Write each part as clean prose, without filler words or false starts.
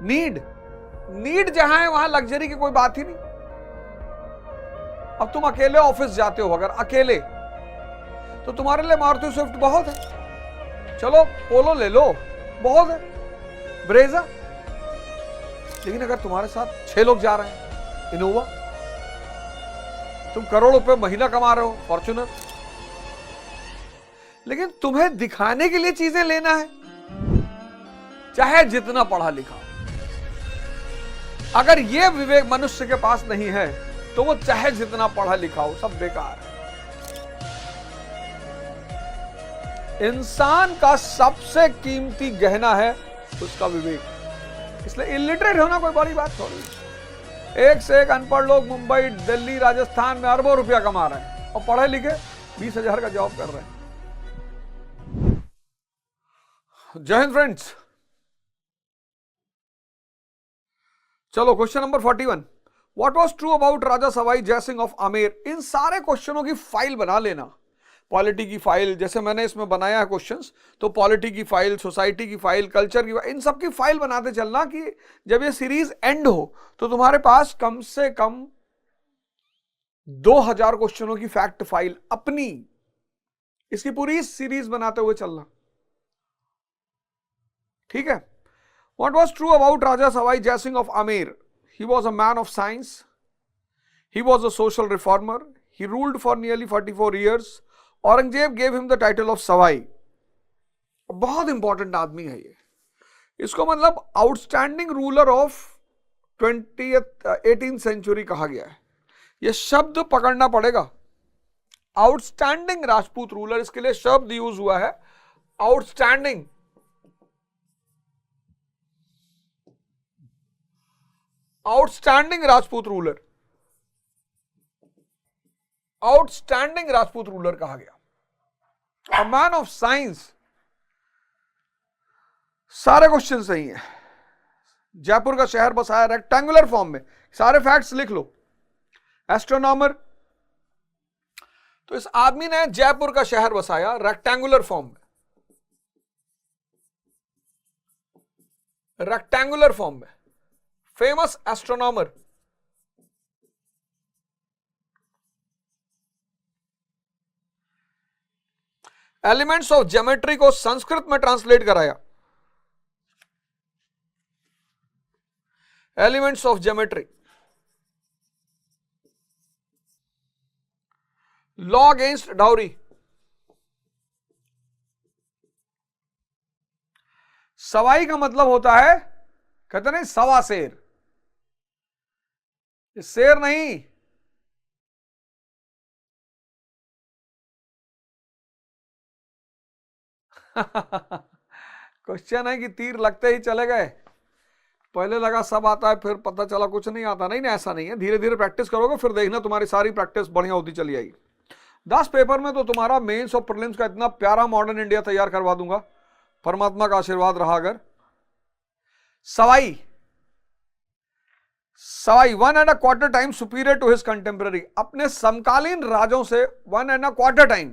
Need, need जहां है वहां लग्जरी की कोई बात ही नहीं। अब तुम अकेले ऑफिस जाते हो, अगर अकेले, तो तुम्हारे लिए मारुति स्विफ्ट बहुत है, चलो पोलो ले लो, बहुत है, ब्रेजा। लेकिन अगर तुम्हारे साथ 6 लोग जा रहे हैं, इनोवा, तुम करोड़ रुपए महीना कमा रहे हो, फॉर्च्यूनर, लेकिन तुम्हें दिखाने के लिए चीजें लेना है, चाहे जितना पढ़ा लिखा। अगर यह विवेक मनुष्य के पास नहीं है तो वो चाहे जितना पढ़ा लिखा हो, सब बेकार है। इंसान का सबसे कीमती गहना है उसका विवेक। इसलिए इलिटरेट होना कोई बड़ी बात थोड़ी। एक से एक अनपढ़ लोग मुंबई, दिल्ली, राजस्थान में अरबों रुपया कमा रहे हैं और पढ़े लिखे 20,000 का जॉब कर रहे हैं। जय हिंद फ्रेंड्स। चलो question number 41, what was true about Raja Sawai Jaisingh of Amer. इन सारे क्वेश्चनों की फाइल बना लेना, पॉलिटी की फाइल, जैसे मैंने इसमें बनाया है क्वेश्चंस, तो पॉलिटी की फाइल, सोसाइटी की फाइल, कल्चर की फाइल, इन सब की फाइल बनाते चलना कि जब ये सीरीज एंड हो तो तुम्हारे पास कम से कम 2000 क्वेश्चनों की फैक्ट फाइल अपनी, इसकी पूरी सीरीज बनाते हुए चलना, ठीक है। What was true about Raja Savai Jai Singh of Amer? He was a man of science. He was a social reformer. He ruled for nearly 44 years. Aurangzeb gave him the title of Savai. बहुत important आदमी है ये। इसको मतलब outstanding ruler of 18th century कहा गया है। ये शब्द पकड़ना पड़ेगा, आउटस्टैंडिंग राजपूत रूलर, इसके लिए शब्द यूज हुआ है outstanding. Outstanding Rajput ruler, outstanding Rajput ruler कहा गया। A man of science. सारे क्वेश्चन सही हैं। जयपुर का शहर बसाया रेक्टेंगुलर फॉर्म में, सारे फैक्ट्स लिख लो। एस्ट्रोनॉमर, तो इस आदमी ने जयपुर का शहर बसाया रेक्टेंगुलर फॉर्म में, रेक्टेंगुलर फॉर्म में। Famous astronomer, elements of geometry को संस्कृत में ट्रांसलेट कराया, elements of geometry. Law against dowry, Sawai का मतलब होता है, कहते नहीं सवा शेर, शेर नहीं, क्वेश्चन है कि तीर लगते ही चले गए, पहले लगा सब आता है फिर पता चला कुछ नहीं आता। नहीं, ऐसा नहीं है, धीरे धीरे प्रैक्टिस करोगे फिर देखना तुम्हारी सारी प्रैक्टिस बढ़िया होती चली आएगी। 10 पेपर में तो तुम्हारा मेंस और प्रीलिम्स का इतना प्यारा मॉडर्न इंडिया तैयार करवा दूंगा, परमात्मा का आशीर्वाद रहा अगर। Sawai, Sawai 1¼ time superior to his contemporary, अपने समकालीन राजों से 1¼ टाइम।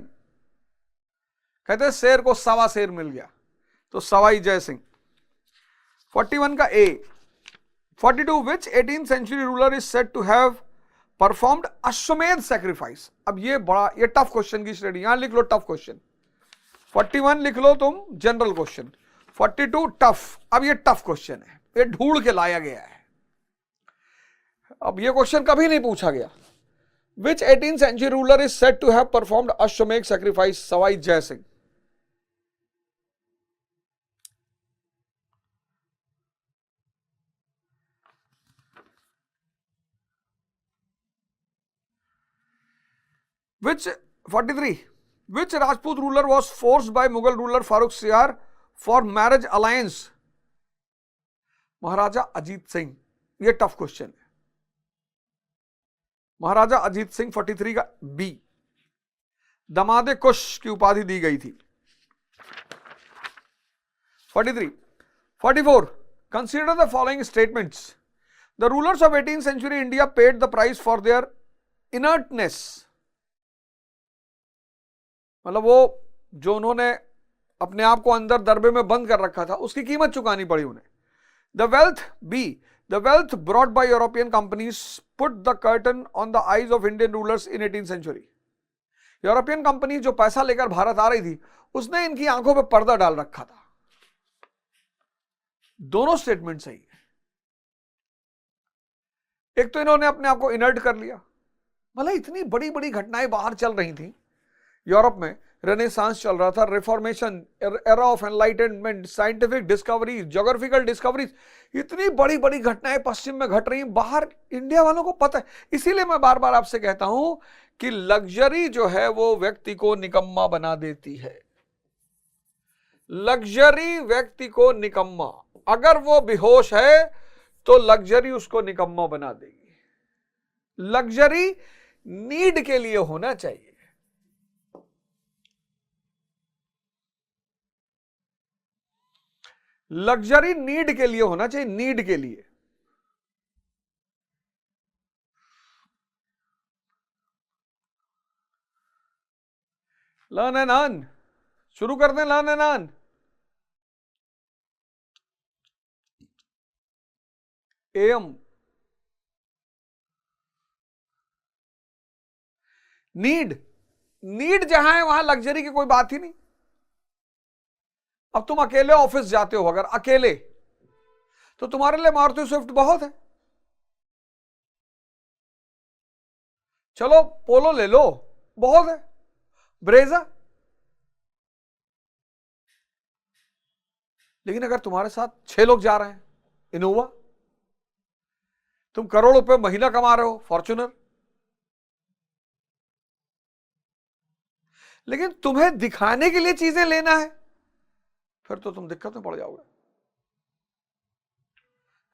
कहते शेर को सवा शेर मिल गया, तो सवाई जय सिंह। 41 का A. 42, which 18th century ruler is said to have performed Ashwamedha sacrifice. अब ये बड़ा, ये टफ क्वेश्चन की श्रेणी, यहां लिख लो टफ क्वेश्चन। 41 लिख लो तुम जनरल क्वेश्चन, 42 टफ। अब ये टफ क्वेश्चन है, ये ढूंढ के लाया गया है, अब ये क्वेश्चन कभी नहीं पूछा गया। Which 18th century ruler is said to have performed Ashwamedha sacrifice, Sawai Jai Singh. Which 43, which Rajput ruler was forced by Mughal ruler Farooq Siyar for marriage alliance? महाराजा अजीत सिंह। ये टफ क्वेश्चन है। महाराजा अजीत सिंह 43 का बी। दमादे कुश की उपाधि दी गई थी। 43, 44, consider the following statements. The rulers of 18th century India paid the price for their inertness. मतलब वो जो उन्होंने अपने आप को अंदर दरबे में बंद कर रखा था उसकी कीमत चुकानी पड़ी उन्हें। The wealth, B, the wealth brought by European companies put the curtain on the eyes of Indian rulers in 18th century. European company जो पैसा लेकर भारत आ रही थी उसने इनकी आंखों पे पर्दा डाल रखा था। दोनों स्टेटमेंट सही है। एक तो इन्होंने अपने आप को इनर्ट कर लिया, मतलब इतनी बड़ी बड़ी घटनाएं बाहर चल रही थी यूरोप में, रेनेसांस चल रहा था, reformation, era of enlightenment, scientific discoveries, geographical discoveries, इतनी बड़ी बड़ी घटनाएं पश्चिम में घट रही, बाहर इंडिया वालों को पता है। इसीलिए मैं बार बार आपसे कहता हूं कि लग्जरी जो है वो व्यक्ति को निकम्मा बना देती है। लग्जरी व्यक्ति को निकम्मा, अगर वो बेहोश है तो लग्जरी उसको निकम्मा बना देगी। लग्जरी नीड के लिए होना चाहिए। लग्जरी नीड के लिए होना चाहिए, नीड के लिए। लर्न एंड अर्न, शुरू कर दें learn and earn. Um, need, need जहां है वहां लग्जरी की कोई बात ही नहीं। अब तुम अकेले ऑफिस जाते हो, अगर अकेले, तो तुम्हारे लिए मारुति स्विफ्ट बहुत है। चलो पोलो ले लो, बहुत है। ब्रेजा, लेकिन अगर तुम्हारे साथ 6 लोग जा रहे हैं, इनोवा, तुम करोड़ रुपए महीना कमा रहे हो, फॉर्च्यूनर, लेकिन तुम्हें दिखाने के लिए चीजें लेना है, फिर तो तुम दिक्कत में पड़ जाओगे।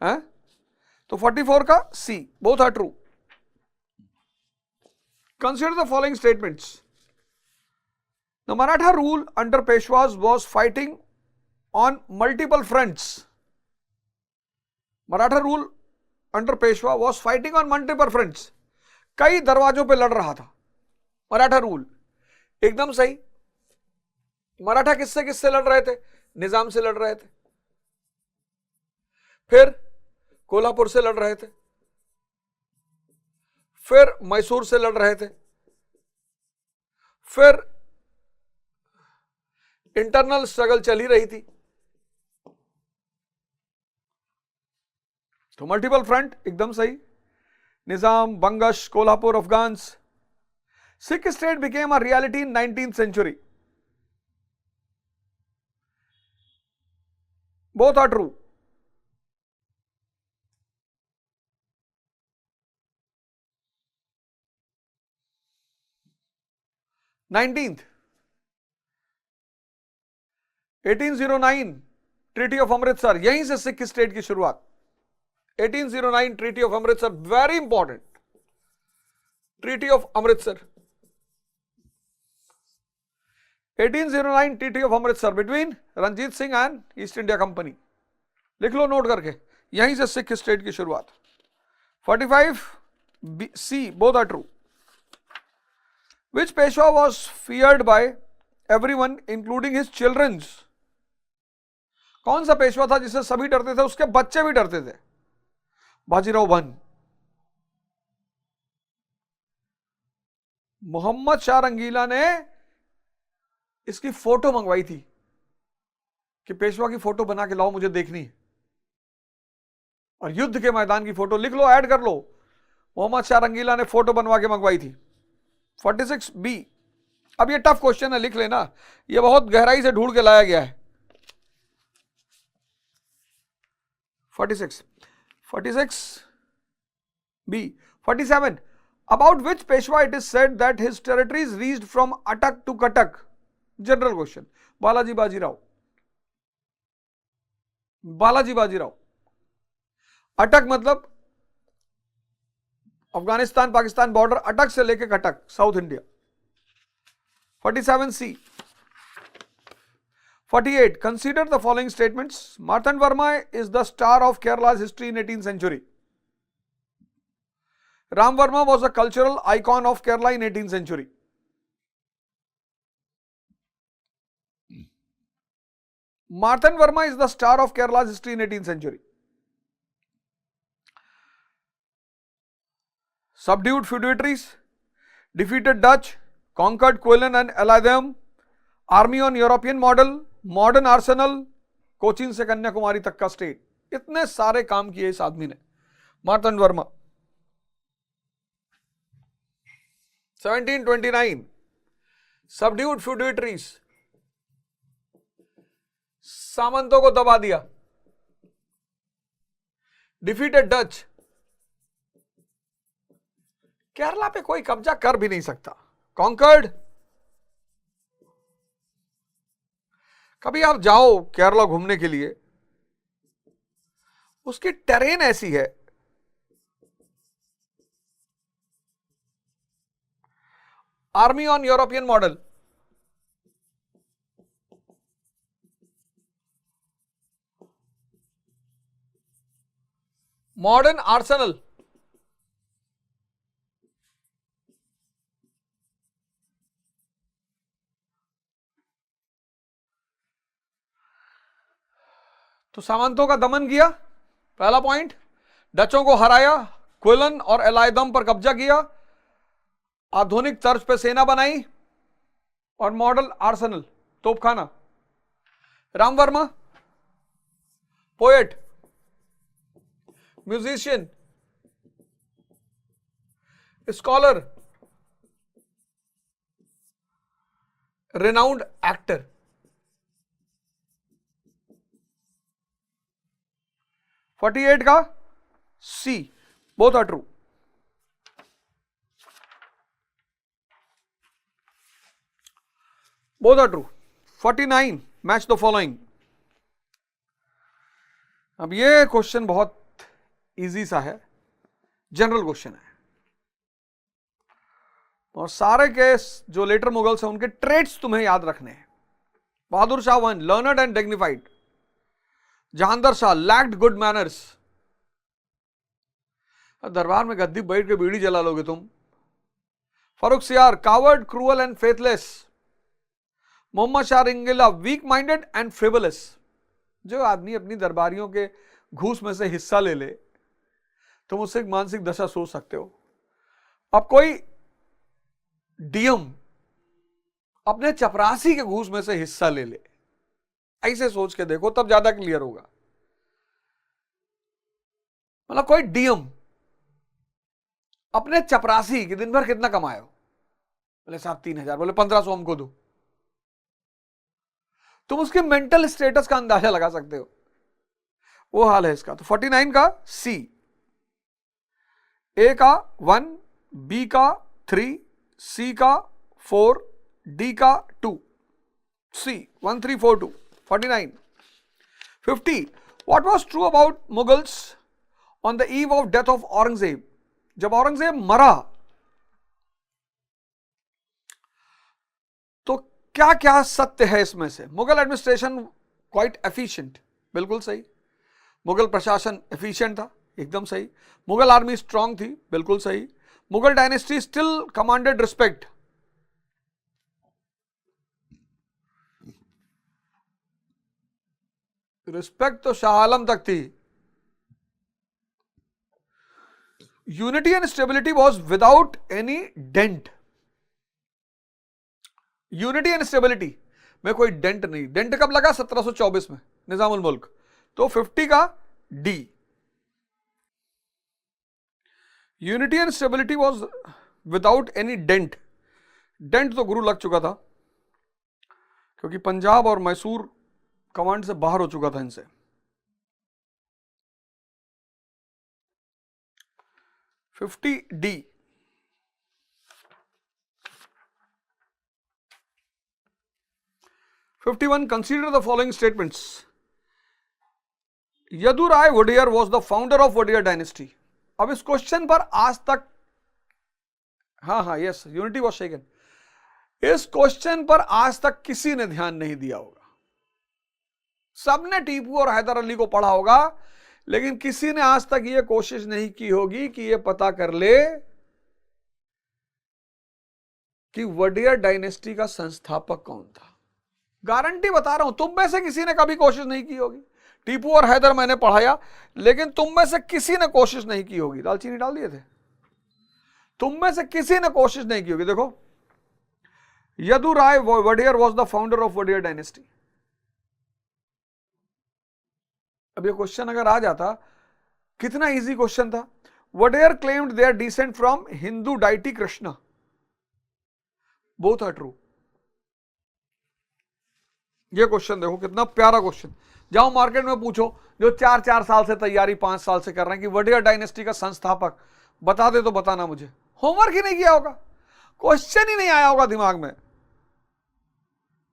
हैं? तो 44 का C, both are true. Consider the following statements. The Maratha rule under Peshwas was fighting on multiple fronts. Maratha rule under Peshwa was fighting on multiple fronts. कई दरवाजों पे लड़ रहा था। मराठा रूल एकदम सही। मराठा किससे किससे लड़ रहे थे? निजाम से लड़ रहे थे, फिर कोल्हापुर से लड़ रहे थे, फिर मैसूर से लड़ रहे थे, फिर इंटरनल स्ट्रगल चल ही रही थी। तो मल्टीपल फ्रंट एकदम सही। Nizam, Bangash, Kolhapur, Afghans. Sikh state became a reality in 19th century. Both are true. Nineteenth 1809 treaty of Amritsar, यहीं से सिख स्टेट की शुरुआत। 1809 treaty of Amritsar, very important treaty of Amritsar. 1809 treaty of Amritsar between Ranjit Singh and East India company. लिख लो नोट करके, यहीं से सिख स्टेट की शुरुआत। 45 C, both are true. Which Peshwa was feared by everyone including his children? कौन सा पेशवा था जिसे सभी डरते थे, उसके बच्चे भी डरते थे? बाजीराव वन। मोहम्मद शाह रंगीला ने इसकी फोटो मंगवाई थी कि पेशवा की फोटो बना के लाओ, मुझे देखनी है। और युद्ध के मैदान की फोटो लिख लो, ऐड कर लो, मोहम्मद शाह रंगीला ने फोटो बनवा के मंगवाई थी। 46 बी। अब ये टफ क्वेश्चन है, लिख लेना, ये बहुत गहराई से ढूंढ के लाया गया है। 46 B. 47 about which Peshwa it is said that his territories reached from Attock to Cuttack. General question. Balaji Bajirao. Balaji Bajirao. Attock मतलब अफगानिस्तान पाकिस्तान बॉर्डर, अटक से लेके Cuttack, south India. 47 C. 48 consider the following statements. Marthanda Varma is the star of Kerala's history in 18th century. Ram Varma was a cultural icon of Kerala in 18th century. Marthan Verma is the star of Kerala's history in 18th century. subdued feudatories, defeated Dutch, conquered Quilon and Elysium, army on European model, modern arsenal, Cochin से कन्याकुमारी तक का state. इतने सारे काम किए इस आदमी ने, मार्तंड वर्मा। 1729 सबड्यूड फ्यूडेटरीज, सामंतों को दबा दिया। डिफीटेड डच, केरला पे कोई कब्जा कर भी नहीं सकता। कॉन्कर्ड, कभी आप जाओ केरला घूमने के लिए, उसकी टेरेन ऐसी है, army on European model, modern Arsenal, तो सामंतों का दमन किया, पहला पॉइंट। डचों को हराया, क्विलन और एलाइदम पर कब्जा किया, आधुनिक तर्ज पे सेना बनाई और मॉडल आर्सेनल, तोपखाना। Ram Varma, poet, musician, scholar, renowned actor. 48 का C, both are true. Both are true. 49 match the following. अब ये क्वेश्चन बहुत इजी सा है, जनरल क्वेश्चन है, और सारे के जो लेटर मुगल्स हैं उनके ट्रेड्स तुम्हें याद रखने हैं। Bahadur Shah 1 learned and dignified, Jahangir Shah lacked good manners. दरबार में गद्दी बैठ के बीड़ी जला लोगे तुम। Farrukh Siyar coward, cruel and faithless. Mohammad Shah Rangeela weak minded and frivolous. जो आदमी अपनी दरबारियों के घूस में से हिस्सा ले ले, तुम उससे एक मानसिक दशा सोच सकते हो। अब कोई डीएम अपने चपरासी के घूस में से हिस्सा ले ले, ऐसे सोच के देखो, तब ज्यादा क्लियर होगा। मतलब कोई डीएम अपने चपरासी के दिन भर कितना कमाए हो, बोले साहब 3000, बोले 1500 हमको दो, तुम उसके मेंटल स्टेटस का अंदाजा लगा सकते हो। वो हाल है इसका। तो 49 का सी, ए का 1, बी का 3, सी का 4, डी का 2, सी 1 3 4 2। 49 50 what was true about Mughals on the eve of death of Aurangzeb? जब औरंगजेब मरा तो क्या क्या सत्य है इसमें से? मुगल एडमिनिस्ट्रेशन क्वाइट एफिशिएंट, बिल्कुल सही। मुगल प्रशासन एफिशिएंट था, एकदम सही। मुगल आर्मी स्ट्रांग थी, बिल्कुल सही। Mughal dynasty still commanded respect, respect तो शाह आलम तक थी। Unity and stability was without any dent. Unity and stability में कोई डेंट नहीं। डेंट कब लगा? 1724 में, निजामुल मुल्क। तो 50 का D, unity and stability was without any dent. Dent तो गुरु लग चुका था, क्योंकि पंजाब और मैसूर कमांड से बाहर हो चुका था इनसे। D 51 consider the following statements. Yaduraya Wodeyar was the founder of Wodeyar dynasty. अब इस क्वेश्चन पर आज तक, हाँ यस, यूनिटी वॉज शेकन। इस क्वेश्चन पर आज तक किसी ने ध्यान नहीं दिया होगा। सबने टीपू और हैदर अली को पढ़ा होगा, लेकिन किसी ने आज तक यह कोशिश नहीं की होगी कि यह पता कर ले कि वोडियर डायनेस्टी का संस्थापक कौन था। गारंटी बता रहा हूं, तुम में से किसी ने कभी कोशिश नहीं की होगी। टीपू और हैदर मैंने पढ़ाया, लेकिन तुम में से किसी ने कोशिश नहीं की होगी। दालचीनी डाल दिए थे। तुम में से किसी ने कोशिश नहीं की होगी। देखो, Yaduraya Wadiyar was the founder of Wadiyar dynasty. अब ये क्वेश्चन अगर आ जाता, कितना इजी क्वेश्चन था। Wodeyar claimed their descent from Hindu deity Krishna, both are true. ये क्वेश्चन देखो कितना प्यारा क्वेश्चन। जाओ मार्केट में पूछो, जो 4-4 साल से तैयारी 5 साल से कर रहे हैं कि वडेयर डायनेस्टी का संस्थापक बता दे तो बताना मुझे। होमवर्क ही नहीं किया होगा, क्वेश्चन ही नहीं आया होगा दिमाग में।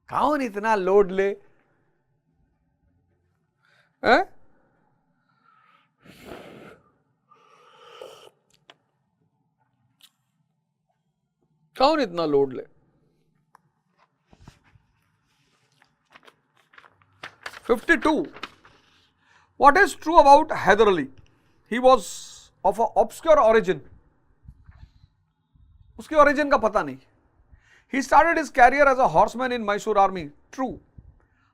कौन इतना लोड ले? कौन इतना लोड ले? 52. What is true about Hyder Ali? He was of an obscure origin. उसकी origin का पता नहीं। He started his career as a horseman in Mysore army. True.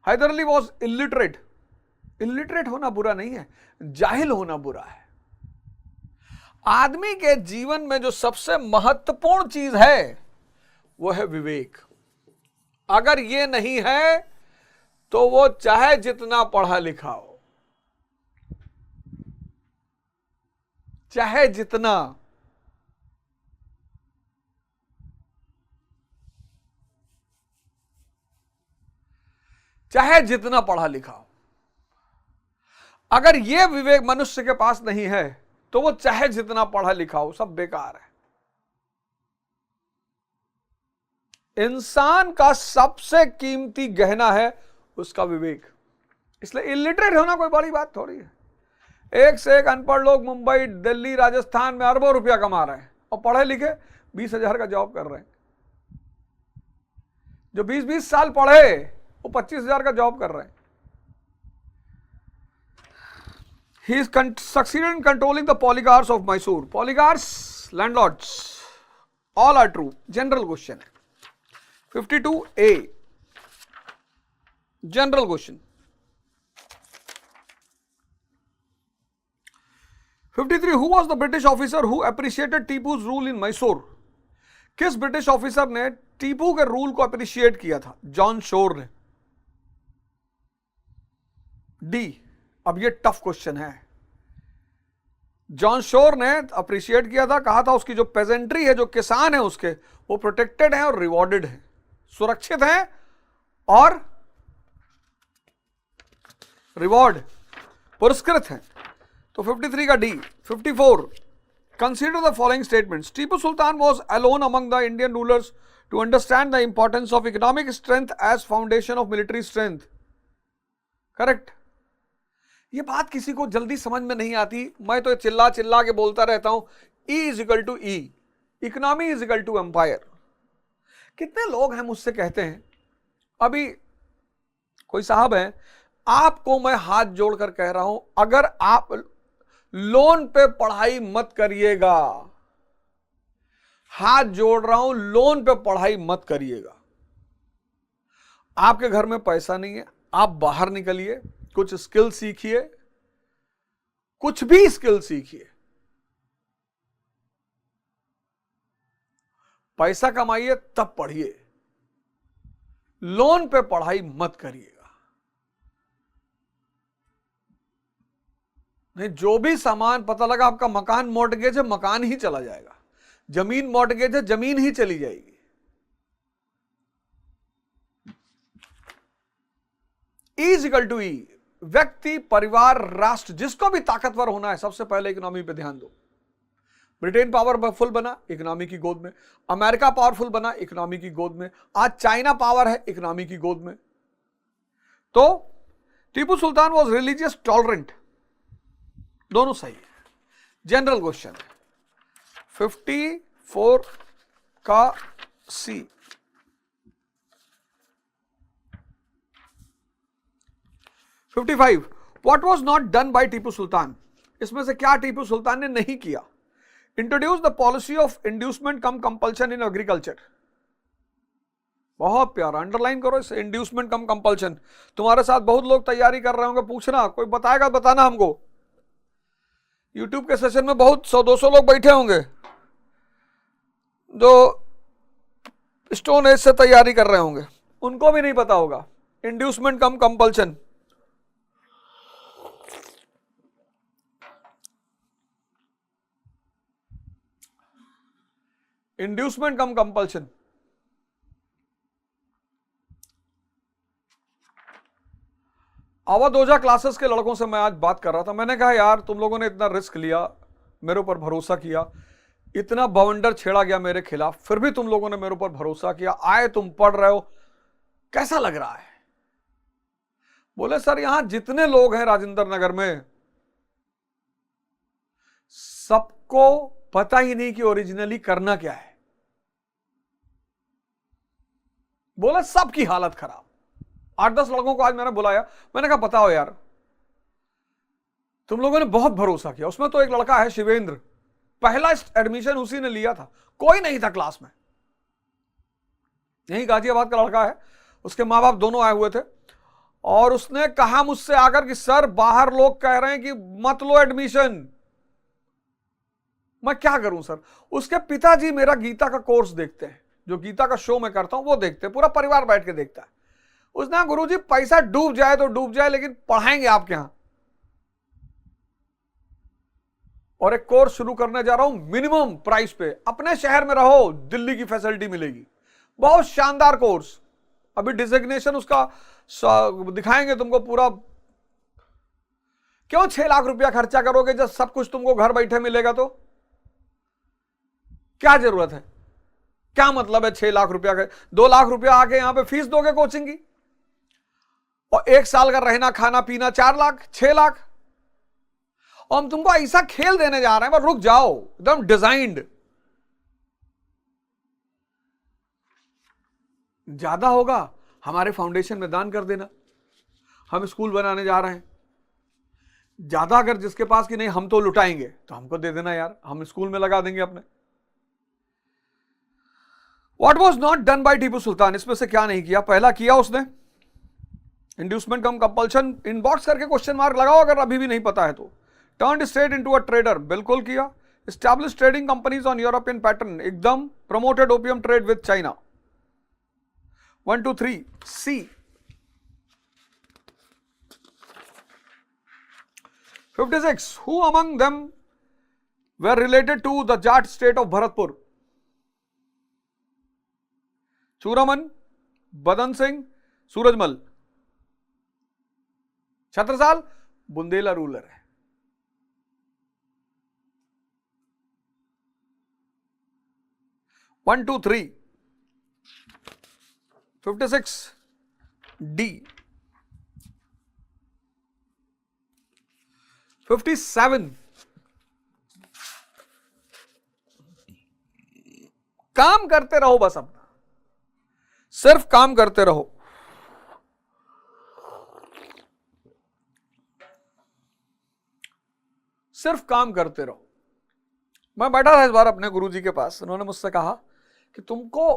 Hyder Ali was illiterate. Illiterate होना बुरा नहीं है, जाहिल होना बुरा है। आदमी के जीवन में जो सबसे महत्वपूर्ण चीज है वो है विवेक। अगर ये नहीं है तो वो चाहे जितना पढ़ा लिखा हो, चाहे जितना, चाहे जितना पढ़ा लिखा हो, अगर ये विवेक मनुष्य के पास नहीं है तो वो चाहे जितना पढ़ा लिखा हो सब बेकार है। इंसान का सबसे कीमती गहना है उसका विवेक। इसलिए इलिटरेट होना कोई बड़ी बात थोड़ी है। एक से एक अनपढ़ लोग मुंबई, दिल्ली, राजस्थान में अरबों रुपया कमा रहे हैं और पढ़े लिखे 20,000 का जॉब कर रहे हैं। जो 20-20 साल पढ़े वो 25,000 का जॉब कर रहे हैं। He is succeeded in controlling the oligarchs of Mysore. Oligarchs, landlords, all are true. General question है। 52A, general question। 53, who was the British officer who appreciated Tipu's rule in Mysore? किस British officer ने टीपू के rule को appreciate किया था? John Shore ने। D, अब ये टफ क्वेश्चन है। जॉन शोर ने अप्रिशिएट किया था, कहा था उसकी जो पेजेंट्री है, जो किसान है उसके, वो प्रोटेक्टेड है और रिवॉर्डेड है, सुरक्षित है और रिवॉर्ड पुरस्कृत है। तो 53 का D. 54, consider the following statements. Tipu Sultan was alone among the Indian rulers to understand the importance of economic strength as foundation of military strength. Correct? ये बात किसी को जल्दी समझ में नहीं आती, मैं तो चिल्ला चिल्ला के बोलता रहता हूं, E is equal to E, economy is equal to empire। कितने लोग हैं मुझसे कहते हैं, अभी कोई साहब है, आपको मैं हाथ जोड़कर कह रहा हूं, अगर आप लोन पे पढ़ाई मत करिएगा, हाथ जोड़ रहा हूं, लोन पे पढ़ाई मत करिएगा। आपके घर में पैसा नहीं है, आप बाहर निकलिए, कुछ स्किल सीखिए, कुछ भी स्किल सीखिए, पैसा कमाइए तब पढ़िए, लोन पे पढ़ाई मत करिएगा। नहीं, जो भी सामान, पता लगा आपका मकान मॉर्टगेज है, मकान ही चला जाएगा, जमीन मॉर्टगेज है, जमीन ही चली जाएगी। E is equal to E, व्यक्ति, परिवार, राष्ट्र, जिसको भी ताकतवर होना है, सबसे पहले इकोनॉमी पे ध्यान दो। ब्रिटेन पावरफुल बना इकोनॉमी की गोद में, अमेरिका पावरफुल बना इकोनॉमी की गोद में, आज चाइना पावर है इकोनॉमी की गोद में। तो Tipu Sultan was religious tolerant, दोनों सही है। जनरल क्वेश्चन 54 का सी। What was not done by Tipu Sultan? इसमें से क्या टीपू सुल्तान ने नहीं किया? Introduce the policy of inducement cum compulsion in agriculture. बहुत प्यारा, अंडरलाइन करो इसे, इंड्यूसमेंट कम कंपल्शन। तुम्हारे साथ बहुत लोग तैयारी कर रहे होंगे, पूछना, कोई बताएगा बताना हमको। यूट्यूब के सेशन में बहुत 100-200 लोग बैठे होंगे, जो स्टोन एज से तैयारी कर रहे होंगे उनको भी नहीं पता होगा inducement cum compulsion. Inducement cum compulsion, Awadh ओझा क्लासेस के लड़कों से मैं आज बात कर रहा था। मैंने कहा यार तुम लोगों ने इतना रिस्क लिया, मेरे ऊपर भरोसा किया, इतना बवंडर छेड़ा गया मेरे खिलाफ, फिर भी तुम लोगों ने मेरे ऊपर भरोसा किया, आए तुम पढ़ रहे हो, कैसा लग रहा है? बोले सर यहां जितने लोग हैं राजेंद्र नगर में सबको पता ही नहीं कि ओरिजिनली करना क्या है। बोले सबकी हालत खराब। 8-10 लड़कों को आज मैंने बुलाया, मैंने कहा बताओ यार तुम लोगों ने बहुत भरोसा किया। उसमें तो एक लड़का है शिवेंद्र, पहला एडमिशन उसी ने लिया था, कोई नहीं था क्लास में, यही गाजियाबाद का लड़का है, उसके मां बाप दोनों आए हुए थे। और उसने कहा मुझसे आकर कि सर बाहर लोग कह रहे हैं कि मत लो एडमिशन, मैं क्या करूं सर। उसके पिताजी मेरा गीता का कोर्स देखते हैं, जो गीता का शो मैं करता हूं वो देखते हैं, पूरा परिवार बैठ के देखता है। उसने कहा गुरुजी पैसा डूब जाए तो डूब जाए लेकिन पढ़ाएंगे आपके यहां, और एक कोर्स शुरू करने जा रहा हूं मिनिमम प्राइस पे, अपने शहर में रहो दिल्ली की फैसिलिटी मिलेगी, बहुत शानदार कोर्स। अभी डिजिग्नेशन उसका दिखाएंगे तुमको पूरा। क्यों 6 लाख रुपया खर्चा करोगे जब सब कुछ तुमको घर बैठे मिलेगा? तो क्या जरूरत है, क्या मतलब है 6 लाख रुपया का? 2 लाख रुपया आके यहां पे फीस दोगे कोचिंग की, और 1 साल का रहना खाना पीना 4 लाख 6 लाख, और हम तुमको ऐसा खेल देने जा रहे हैं। पर रुक जाओ, एकदम डिजाइंड। ज्यादा होगा हमारे फाउंडेशन में दान कर देना, हम स्कूल बनाने जा रहे हैं। ज्यादा अगर जिसके पास कि नहीं हम तो लुटाएंगे तो हमको दे देना यार, हम स्कूल में लगा देंगे अपने। What was not done by Tipu Sultan, इसमें से क्या नहीं किया? पहला किया उसने इंड्यूसमेंट कम कंपल्शन, इनबॉक्स करके क्वेश्चन मार्क लगाओ अगर अभी भी नहीं पता है तो। Turn state into a trader, बिल्कुल किया। Establish trading companies on European pattern, एकदम। Promoted opium trade with China. 1 2 3 C. 56 who among them were related to the Jat state of Bharatpur? Churaman, बदन सिंह, सूरजमल। छत्रसाल बुंदेला रूलर है। One two three 56 D. 57 काम करते रहो, बस अपना सिर्फ काम करते रहो। सिर्फ काम करते रहो। मैं बैठा था इस बार अपने गुरुजी के पास, उन्होंने मुझसे कहा कि तुमको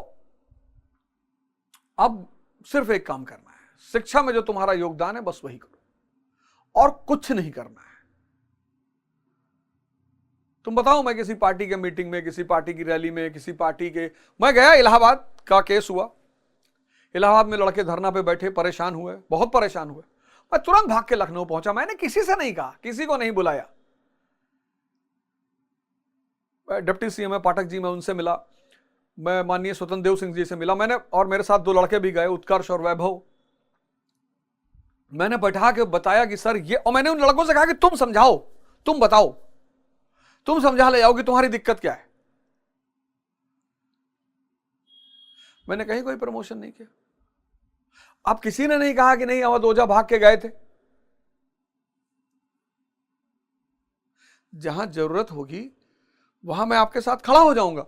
अब सिर्फ एक काम करना है, शिक्षा में जो तुम्हारा योगदान है बस वही करो और कुछ नहीं करना है। तुम बताओ, मैं किसी पार्टी के मीटिंग में, किसी पार्टी की रैली में, किसी पार्टी के, मैं गया, इलाहाबाद का केस हुआ, इलाहाबाद में लड़के धरना पे बैठे, परेशान हुए, बहुत परेशान हुए। मैं तुरंत भाग के लखनऊ पहुंचा, मैंने किसी से नहीं कहा, किसी को नहीं बुलाया। डिप्टी सीएम है पाठक जी, मैं उनसे मिला, मैं माननीय स्वतंत्र देव सिंह जी से मिला मैंने, और मेरे साथ 2 लड़के भी गए, उत्कर्ष और वैभव। मैंने बैठा के बताया कि सर ये, और मैंने उन लड़कों से कहा कि तुम समझाओ, तुम बताओ, तुम समझा ले जाओ कि तुम्हारी दिक्कत क्या है। मैंने कहीं कोई प्रमोशन नहीं किया। अब किसी ने नहीं कहा कि नहीं अवध ओझा भाग के गए थे। जहां जरूरत होगी वहां मैं आपके साथ खड़ा हो जाऊंगा।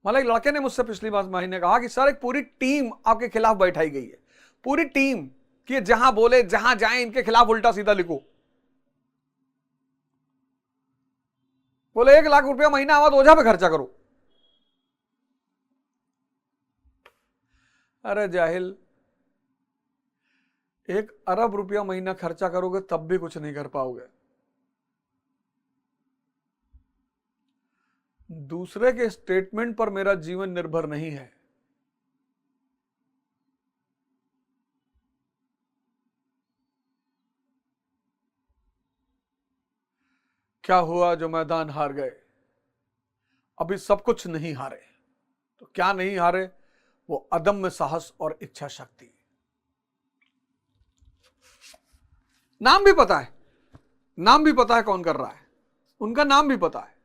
मतलब एक लड़के ने मुझसे पिछली महीने कहा कि सर एक पूरी टीम आपके खिलाफ बैठाई गई है, पूरी टीम, कि जहां बोले जहां जाए इनके खिलाफ उल्टा सीधा लिखो। बोले 1 लाख रुपया महीना अवध ओझा पे खर्चा करो। अरे जाहिल, 1 अरब रुपया महीना खर्चा करोगे तब भी कुछ नहीं कर पाओगे। दूसरे के स्टेटमेंट पर मेरा जीवन निर्भर नहीं है। क्या हुआ जो मैदान हार गए, अभी सब कुछ नहीं हारे। तो क्या नहीं हारे? वो अदम्य साहस और इच्छा शक्ति। नाम भी पता है, नाम भी पता है कौन कर रहा है, उनका नाम भी पता है।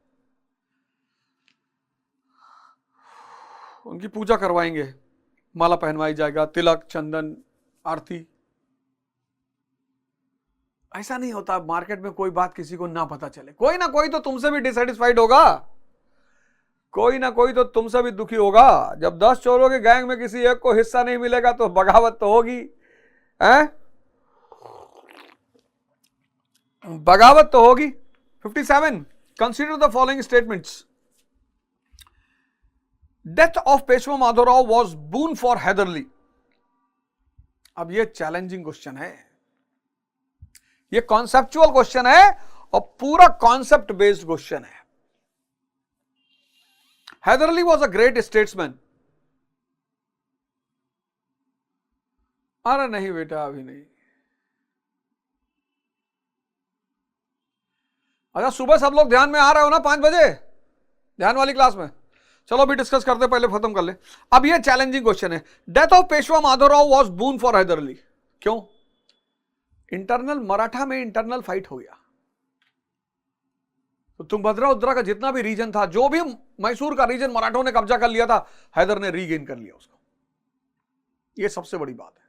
उनकी पूजा करवाएंगे, माला पहनवाई जाएगा, तिलक, चंदन, आरती। ऐसा नहीं होता मार्केट में कोई बात किसी को ना पता चले। कोई ना कोई तो तुमसे भी डिसैटिस्फाइड होगा, कोई ना कोई तो तुमसे भी दुखी होगा। जब 10 चोरों के गैंग में किसी एक को हिस्सा नहीं मिलेगा तो बगावत तो होगी, हैं? बगावत तो होगी। 57, consider the following statements. Death of Peshwa Madhavrao was boon for Hyder Ali. अब ये चैलेंजिंग क्वेश्चन है, ये कॉन्सेप्चुअल क्वेश्चन है और पूरा कॉन्सेप्ट बेस्ड क्वेश्चन है। Hyder Ali was a great statesman. अरे नहीं बेटा, अभी नहीं। अच्छा, सुबह सब लोग ध्यान में आ रहे हो ना 5 बजे ध्यान वाली क्लास में? चलो अभी डिस्कस करते, पहले खत्म कर ले। अब ये चैलेंजिंग क्वेश्चन है। Death of Peshwa Madhavrao was boon for Hyder Ali. क्यों? इंटरनल मराठा में इंटरनल फाइट हो गया। तो तुंगभद्रा उद्रा का जितना भी रीजन था, जो भी मैसूर का रीजन मराठों ने कब्जा कर लिया था, हैदर ने रीगेन कर लिया उसको। यह सबसे बड़ी बात है।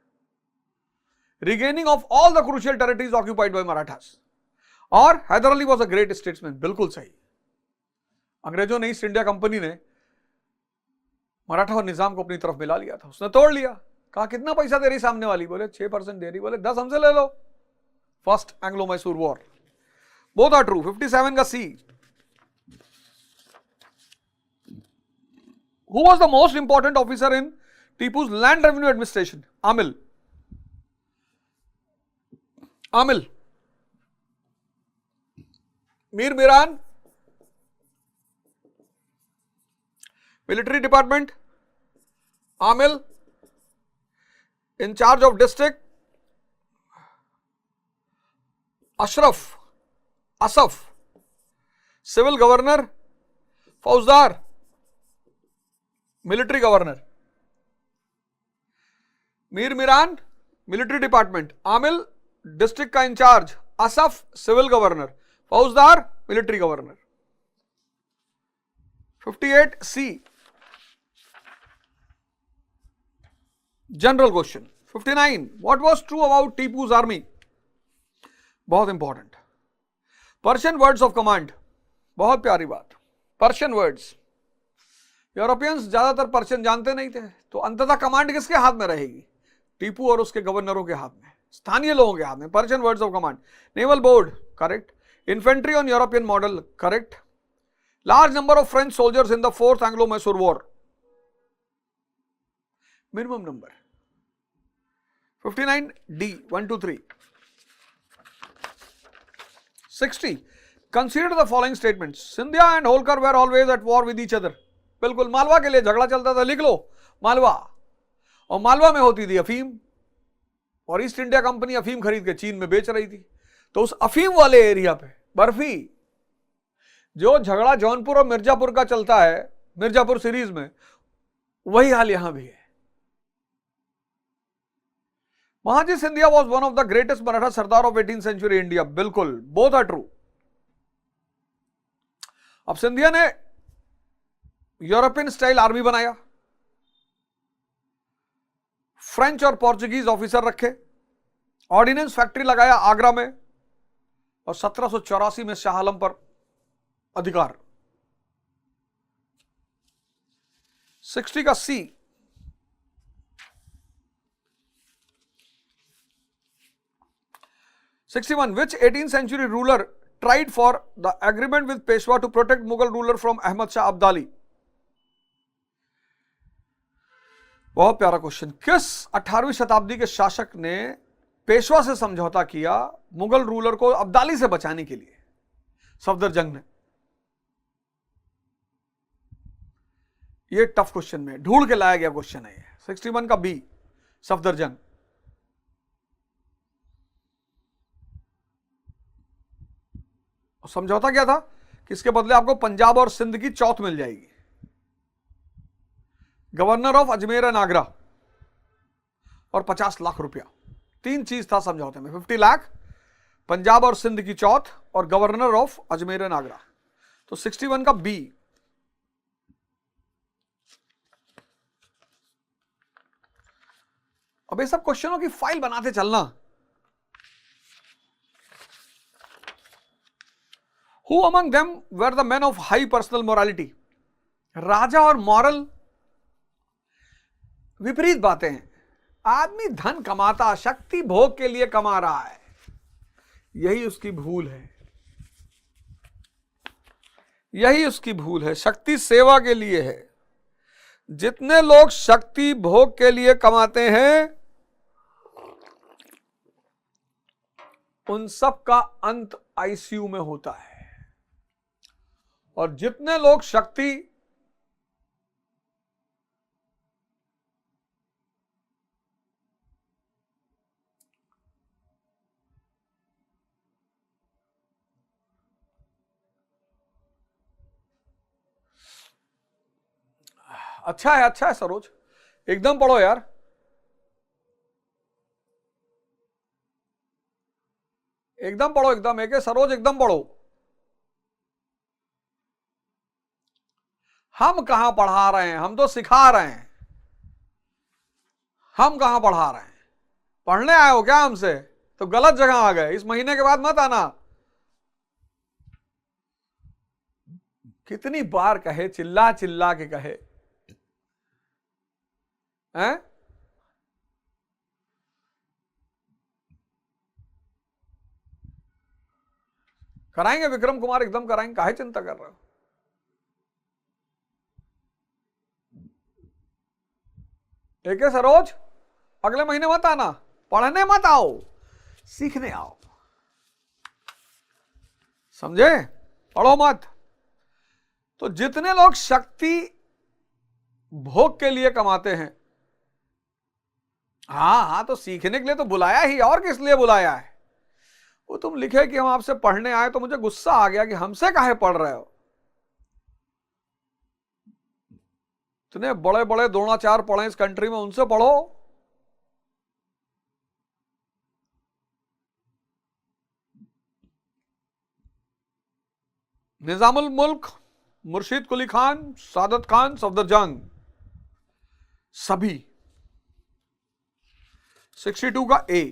Regaining of all the crucial territories occupied by Marathas. और Hyder Ali was a great statesman. बिल्कुल सही। अंग्रेजों ने, ईस्ट इंडिया कंपनी ने मराठा और निजाम को अपनी तरफ मिला लिया था। उसने तोड़ लिया। कहा कितना पैसा दे रही सामने वाली? बोले 6% दे रही। बोले 10 हमसे ले लो। First Anglo Mysore war. Both are true. 57 का C. Who was the most important officer in Tipu's land revenue administration? आमिल। आमिल। मीर मिरान, मिलिट्री डिपार्टमेंट। आमिल, इन चार्ज ऑफ डिस्ट्रिक्ट। अशरफ, असफ, सिविल गवर्नर। फौजदार, मिलिट्री गवर्नर। मीर मिरान, मिलिट्री डिपार्टमेंट। आमिल, डिस्ट्रिक्ट का इंचार्ज। असफ, सिविल गवर्नर। फौजदार, military governor. 58 C, general question. 59, what was true about Tipu's army? बहुत important. Persian words of command. बहुत प्यारी बात। Persian words. यूरोपियंस ज्यादातर पर्शियन जानते नहीं थे, तो अंततः कमांड किसके हाथ में रहेगी? टीपू और उसके गवर्नरों के हाथ में, स्थानीय लोगों के हाथ में। Persian words of command. Naval board, correct. Infantry on European model, correct. Large number of French soldiers in the fourth Anglo Mysore war. Minimum number. 59 D, 1 2 3। 60, consider the following statements. Scindia and Holkar where always at war with each other. बिल्कुल, मालवा के लिए झगड़ा चलता था। लिख लो मालवा। और मालवा में होती थी अफीम, और ईस्ट इंडिया कंपनी अफीम खरीद के चीन में बेच रही थी। तो उस अफीम वाले एरिया पे बर्फी, जो झगड़ा जौनपुर और मिर्जापुर का चलता है, मिर्जापुर सीरीज में, वही हाल यहां भी है। Mahadji Scindia was one of the greatest Maratha सरदार ऑफ 18th सेंचुरी इंडिया। बिल्कुल, बोथ आर ट्रू। अब सिंधिया ने यूरोपियन स्टाइल आर्मी बनाया, फ्रेंच और पोर्चुगीज ऑफिसर रखे, ऑर्डिनेंस फैक्ट्री लगाया आगरा में, और 1784 में शाह आलम पर अधिकार। 60 का सी। (61) Which 18th century ruler tried for the agreement with Peshwa to protect Mughal ruler from Ahmad Shah Abdali? बहुत प्यारा क्वेश्चन। किस 18वीं शताब्दी के शासक ने पेशवा से समझौता किया मुगल रूलर को अब्दाली से बचाने के लिए? सफदर जंग ने। ये टफ क्वेश्चन में ढूंढ के लाया गया क्वेश्चन है। 61 का बी, सफदरजंग। समझौता क्या था कि इसके बदले आपको पंजाब और सिंध की चौथ मिल जाएगी, governor of Ajmer and Agra, और 50 लाख रुपया। तीन चीज था समझौते में, 50 लाख, पंजाब और सिंध की चौथ, और governor of Ajmer and Agra. तो 61 का बी। अब ये सब क्वेश्चनों की फाइल बनाते चलना। Who among them were the men of high personal morality? राजा और मॉरल विपरीत बातें हैं। आदमी धन कमाता शक्ति भोग के लिए कमा रहा है, यही उसकी भूल है, यही उसकी भूल है। शक्ति सेवा के लिए है। जितने लोग शक्ति भोग के लिए कमाते हैं उन सब का अंत आईसीयू में होता है, और जितने लोग शक्ति अच्छा है सरोज, एकदम पढ़ो यार, एकदम पढ़ो, एकदम एक सरोज, एकदम पढ़ो। हम कहां पढ़ा रहे हैं, हम तो सिखा रहे हैं। हम कहां पढ़ा रहे हैं? पढ़ने आए हो क्या हमसे? तो गलत जगह आ गए। इस महीने के बाद मत आना। कितनी बार कहे, चिल्ला चिल्ला के कहे हैं? कराएंगे विक्रम कुमार, एकदम कराएंगे, काहे चिंता कर रहे हो? ठीक है सरोज, अगले महीने मत आना, पढ़ने मत आओ, सीखने आओ, समझे? पढ़ो मत। तो जितने लोग शक्ति भोग के लिए कमाते हैं, हाँ तो सीखने के लिए तो बुलाया ही, और किस लिए बुलाया है? वो तुम लिखे कि हम आपसे पढ़ने आए, तो मुझे गुस्सा आ गया कि हमसे काहे पढ़ रहे हो? इतने बड़े बड़े द्रोणाचार्य पढ़े इस कंट्री में, उनसे पढ़ो। निजामुल मुल्क, मुर्शिद कुली खान, सादत खान, सफदरजंग, सभी। 62 का ए।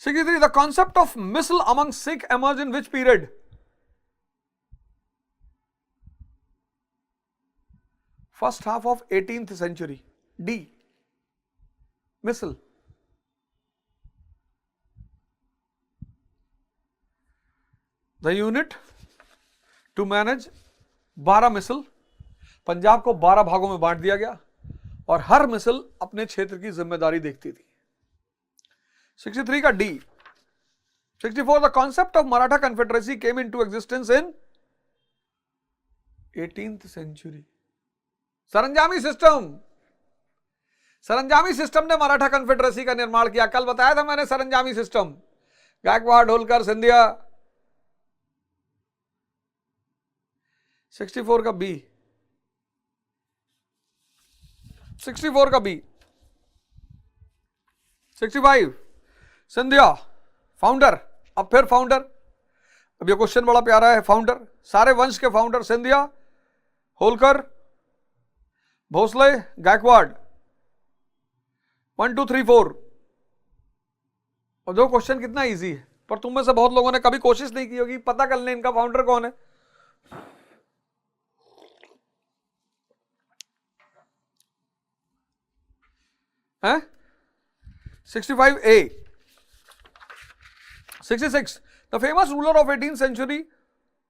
63, the concept of missile among Sikh emerged in which period? First half of 18th century. D. Missile. The unit to manage 12 मिसल, पंजाब को 12 भागों में बांट दिया गया और हर मिसल अपने क्षेत्र की जिम्मेदारी देखती थी। 63 का D. 64, the concept of Maratha Confederacy came into existence in 18th century. सरंजामी सिस्टम, सरंजामी सिस्टम ने मराठा कन्फेडरेसी का निर्माण किया। कल बताया था मैंने सरंजामी सिस्टम, गायकवाड़, होलकर, सिंधिया। 64 का बी। 64 का बी। 65 सिंधिया फाउंडर, अब फिर फाउंडर। अब ये क्वेश्चन बड़ा प्यारा है। फाउंडर, सारे वंश के फाउंडर सिंधिया, होलकर, भोसले, गायकवाड़। 1 2 3 4। और जो क्वेश्चन कितना इजी है, पर तुम में से बहुत लोगों ने कभी कोशिश नहीं की होगी पता कर लें इनका फाउंडर कौन है। हैं? 65A। 66, the famous ruler of 18th century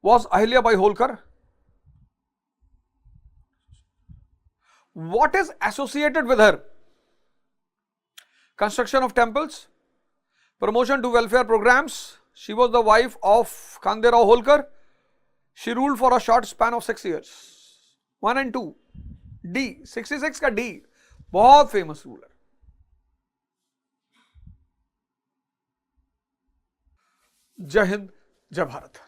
was Ahilya Bai Holkar. What is associated with her? Construction of temples, promotion to welfare programs. She was the wife of Khanderao Holkar, she ruled for a short span of 6 years. 1 and 2. D 66 का D बहुत famous ruler. जय हिंद, जय भारत।